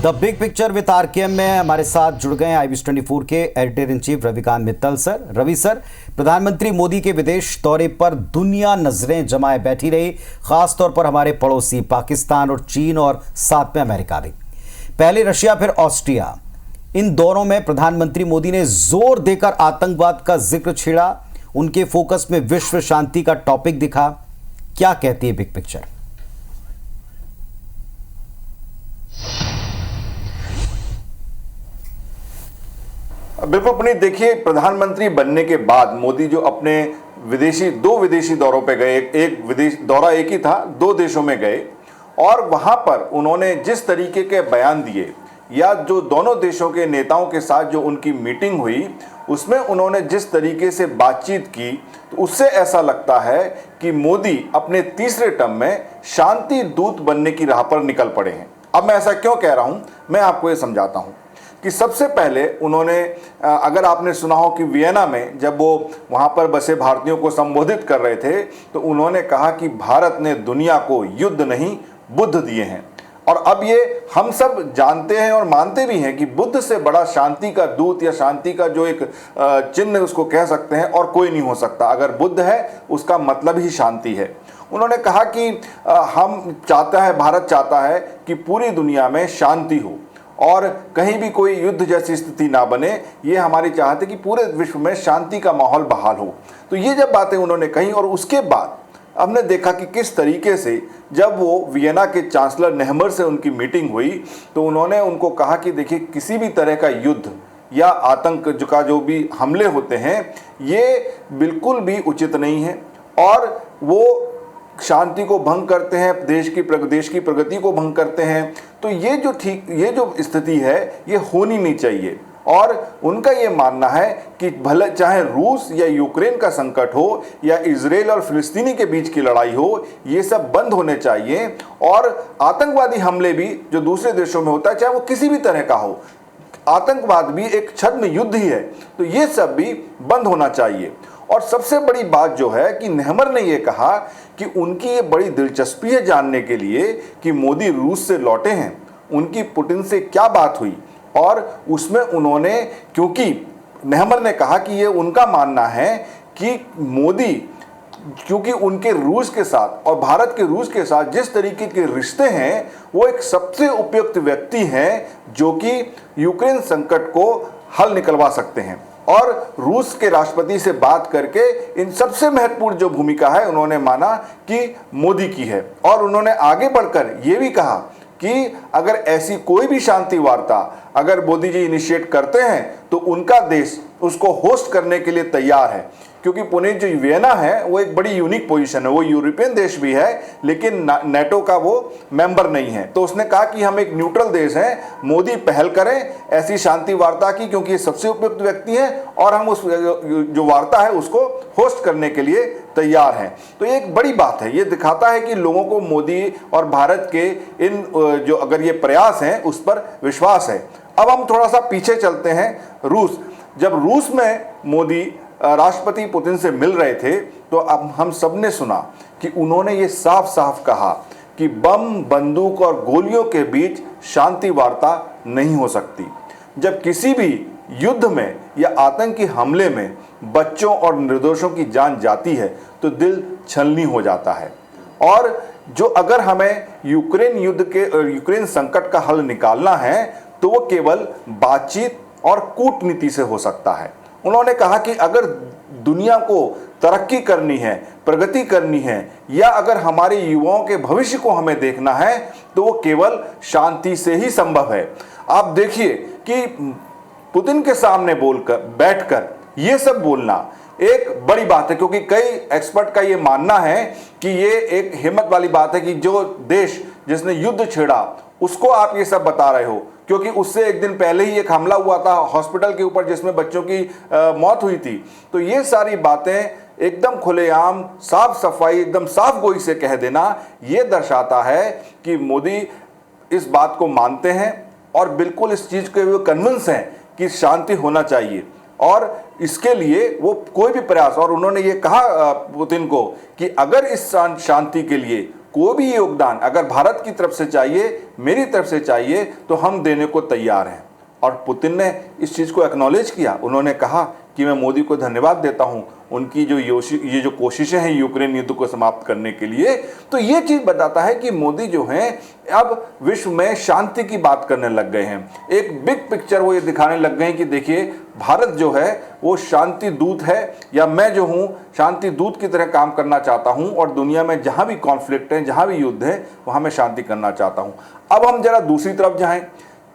The big picture with RKM में हमारे साथ जुड़ गए IBS24 के editor in chief Ravikant Mittal sir. Ravi sir, प्रधानमंत्री मोदी के विदेश दौरे पर दुनिया नजरें जमाए बैठी रही, खासतौर पर हमारे पड़ोसी पाकिस्तान और चीन और साथ में अमेरिका भी। पहले रशिया फिर ऑस्ट्रिया, इन दौरों में प्रधानमंत्री मोदी ने जोर देकर आतंकवाद का जिक्र छेड़ा, उनके फोकस में विश्व शांति का टॉपिक दिखा। क्या कहती है बिग पिक्चर? बिल्कुल पुनीत, देखिए, प्रधानमंत्री बनने के बाद मोदी जो अपने दो विदेशी दौरों पे गए, एक विदेश दौरा एक ही था, 2 देशों में गए, और वहां पर उन्होंने जिस तरीके के बयान दिए या जो दोनों देशों के नेताओं के साथ जो उनकी मीटिंग हुई उसमें उन्होंने जिस तरीके से बातचीत की, तो उससे ऐसा लगता है कि मोदी अपने तीसरे टर्म में शांति दूत बनने की राह पर निकल पड़े हैं। अब मैं ऐसा क्यों कह रहा हूं, मैं आपको ये समझाता हूं कि सबसे पहले उन्होंने, अगर आपने सुना हो कि वियना में जब वो वहाँ पर बसे भारतीयों को संबोधित कर रहे थे तो उन्होंने कहा कि भारत ने दुनिया को युद्ध नहीं बुद्ध दिए हैं। और अब ये हम सब जानते हैं और मानते भी हैं कि बुद्ध से बड़ा शांति का दूत या शांति का जो एक चिन्ह उसको कह सकते हैं और कोई नहीं हो सकता। अगर बुद्ध है उसका मतलब ही शांति है। उन्होंने कहा कि भारत चाहता है कि पूरी दुनिया में शांति हो और कहीं भी कोई युद्ध जैसी स्थिति ना बने। ये हमारी चाहत है कि पूरे विश्व में शांति का माहौल बहाल हो। तो ये जब बातें उन्होंने कही और उसके बाद हमने देखा कि किस तरीके से जब वो वियना के चांसलर नेहमर से उनकी मीटिंग हुई तो उन्होंने उनको कहा कि देखिए, किसी भी तरह का युद्ध या आतंक का जो भी हमले होते हैं ये बिल्कुल भी उचित नहीं है और वो शांति को भंग करते हैं, देश की प्रगति को भंग करते हैं। तो ये जो स्थिति है ये होनी नहीं चाहिए। और उनका ये मानना है कि भले चाहे रूस या यूक्रेन का संकट हो या इजराइल और फिलिस्तीनी के बीच की लड़ाई हो, ये सब बंद होने चाहिए। और आतंकवादी हमले भी जो दूसरे देशों में होता है, चाहे वो किसी भी तरह का हो, आतंकवाद भी एक छद्म युद्ध ही है, तो ये सब भी बंद होना चाहिए। और सबसे बड़ी बात जो है कि नेहमर ने यह कहा कि उनकी ये बड़ी दिलचस्पी है जानने के लिए कि मोदी रूस से लौटे हैं, उनकी पुतिन से क्या बात हुई। और उसमें उन्होंने, क्योंकि नेहमर ने कहा कि ये उनका मानना है कि मोदी, क्योंकि उनके रूस के साथ और भारत के रूस के साथ जिस तरीके के रिश्ते हैं, वो एक सबसे उपयुक्त व्यक्ति हैं जो कि यूक्रेन संकट को हल निकलवा सकते हैं। और रूस के राष्ट्रपति से बात करके इन सबसे महत्वपूर्ण जो भूमिका है उन्होंने माना कि मोदी की है। और उन्होंने आगे बढ़कर यह भी कहा कि अगर ऐसी कोई भी शांति वार्ता अगर मोदी जी इनिशिएट करते हैं तो उनका देश उसको होस्ट करने के लिए तैयार है। क्योंकि पुणे जो वियना है वो एक बड़ी यूनिक पोजीशन है, वो यूरोपियन देश भी है लेकिन नेटो का वो मेंबर नहीं है। तो उसने कहा कि हम एक न्यूट्रल देश हैं, मोदी पहल करें ऐसी शांति वार्ता की, क्योंकि ये सबसे उपयुक्त व्यक्ति हैं और हम उस जो वार्ता है उसको होस्ट करने के लिए तैयार हैं। तो ये एक बड़ी बात है, ये दिखाता है कि लोगों को मोदी और भारत के इन जो अगर ये प्रयास हैं उस पर विश्वास है। अब हम थोड़ा सा पीछे चलते हैं। रूस, जब रूस में मोदी राष्ट्रपति पुतिन से मिल रहे थे तो अब हम सब ने सुना कि उन्होंने ये साफ साफ कहा कि बम, बंदूक और गोलियों के बीच शांति वार्ता नहीं हो सकती। जब किसी भी युद्ध में या आतंकी हमले में बच्चों और निर्दोषों की जान जाती है तो दिल छलनी हो जाता है। और जो अगर हमें यूक्रेन संकट का हल निकालना है तो वो केवल बातचीत और कूटनीति से हो सकता है। उन्होंने कहा कि अगर दुनिया को तरक्की करनी है, प्रगति करनी है, या अगर हमारे युवाओं के भविष्य को हमें देखना है तो वो केवल शांति से ही संभव है। आप देखिए कि पुतिन के सामने बैठकर ये सब बोलना एक बड़ी बात है, क्योंकि कई एक्सपर्ट का ये मानना है कि ये एक हिम्मत वाली बात है कि जो देश जिसने युद्ध छेड़ा उसको आप ये सब बता रहे हो, क्योंकि उससे एक दिन पहले ही एक हमला हुआ था हॉस्पिटल के ऊपर जिसमें बच्चों की मौत हुई थी। तो ये सारी बातें एकदम खुलेआम, साफ सफाई, एकदम साफ गोई से कह देना, ये दर्शाता है कि मोदी इस बात को मानते हैं और बिल्कुल इस चीज़ के वो कन्विंस हैं कि शांति होना चाहिए। और इसके लिए वो कोई भी प्रयास, और उन्होंने ये कहा पुतिन को कि अगर इस शांति के लिए कोई भी योगदान अगर भारत की तरफ से चाहिए, मेरी तरफ से चाहिए, तो हम देने को तैयार हैं। और पुतिन ने इस चीज़ को एक्नॉलेज किया। उन्होंने कहा कि मैं मोदी को धन्यवाद देता हूं उनकी ये जो कोशिशें हैं यूक्रेन युद्ध को समाप्त करने के लिए। तो ये चीज़ बताता है कि मोदी जो हैं अब विश्व में शांति की बात करने लग गए हैं। एक बिग पिक्चर वो ये दिखाने लग गए हैं कि देखिए भारत जो है वो शांति दूत है, या मैं जो हूँ शांति दूत की तरह काम करना चाहता हूँ, और दुनिया में जहाँ भी कॉन्फ्लिक्ट है, जहाँ भी युद्ध है, वहाँ मैं शांति करना चाहता हूँ। अब हम जरा दूसरी तरफ जाएं,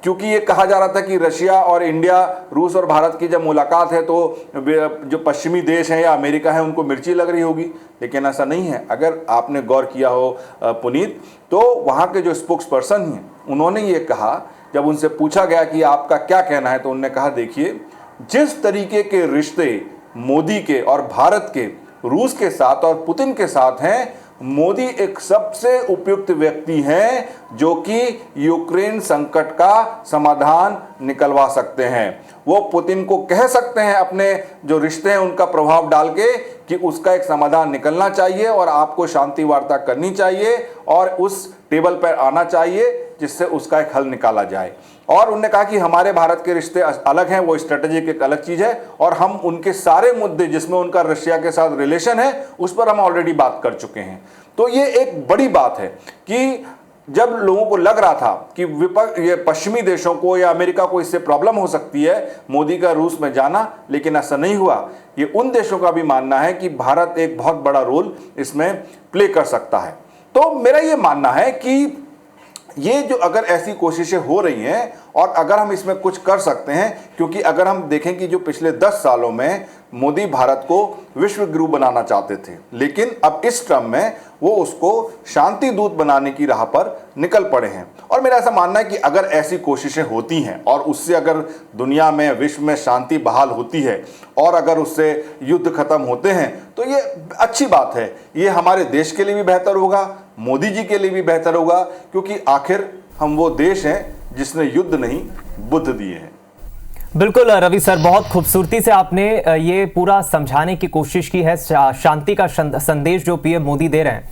क्योंकि ये कहा जा रहा था कि रशिया और इंडिया, रूस और भारत की जब मुलाकात है तो जो पश्चिमी देश हैं या अमेरिका है उनको मिर्ची लग रही होगी, लेकिन ऐसा नहीं है। अगर आपने गौर किया हो पुनीत, तो वहाँ के जो स्पोक्स पर्सन हैं उन्होंने ये कहा, जब उनसे पूछा गया कि आपका क्या कहना है, तो उन्होंने कहा देखिए जिस तरीके के रिश्ते मोदी के और भारत के रूस के साथ और पुतिन के साथ हैं, मोदी एक सबसे उपयुक्त व्यक्ति हैं जो कि यूक्रेन संकट का समाधान निकलवा सकते हैं। वो पुतिन को कह सकते हैं अपने जो रिश्ते हैं उनका प्रभाव डाल के कि उसका एक समाधान निकलना चाहिए और आपको शांति वार्ता करनी चाहिए और उस टेबल पर आना चाहिए जिससे उसका एक हल निकाला जाए। और उन्होंने कहा कि हमारे भारत के रिश्ते अलग हैं, वो स्ट्रेटेजिक एक अलग चीज़ है, और हम उनके सारे मुद्दे जिसमें उनका रशिया के साथ रिलेशन है उस पर हम ऑलरेडी बात कर चुके हैं। तो ये एक बड़ी बात है कि जब लोगों को लग रहा था कि ये पश्चिमी देशों को या अमेरिका को इससे प्रॉब्लम हो सकती है मोदी का रूस में जाना, लेकिन ऐसा नहीं हुआ। ये उन देशों का भी मानना है कि भारत एक बहुत बड़ा रोल इसमें प्ले कर सकता है। तो मेरा ये मानना है कि ये जो अगर ऐसी कोशिशें हो रही हैं और अगर हम इसमें कुछ कर सकते हैं, क्योंकि अगर हम देखें कि जो पिछले 10 सालों में मोदी भारत को विश्व गुरु बनाना चाहते थे, लेकिन अब इस टर्म में वो उसको शांति दूत बनाने की राह पर निकल पड़े हैं। और मेरा ऐसा मानना है कि अगर ऐसी कोशिशें होती हैं और उससे अगर दुनिया में, विश्व में शांति बहाल होती है और अगर उससे युद्ध खत्म होते हैं, तो ये अच्छी बात है। ये हमारे देश के लिए भी बेहतर होगा, मोदी जी के लिए भी बेहतर होगा, क्योंकि आखिर हम वो देश हैं जिसने युद्ध नहीं बुद्ध दिए हैं। बिल्कुल रवि सर, बहुत खूबसूरती से आपने ये पूरा समझाने की कोशिश की है शांति का संदेश जो पीएम मोदी दे रहे हैं।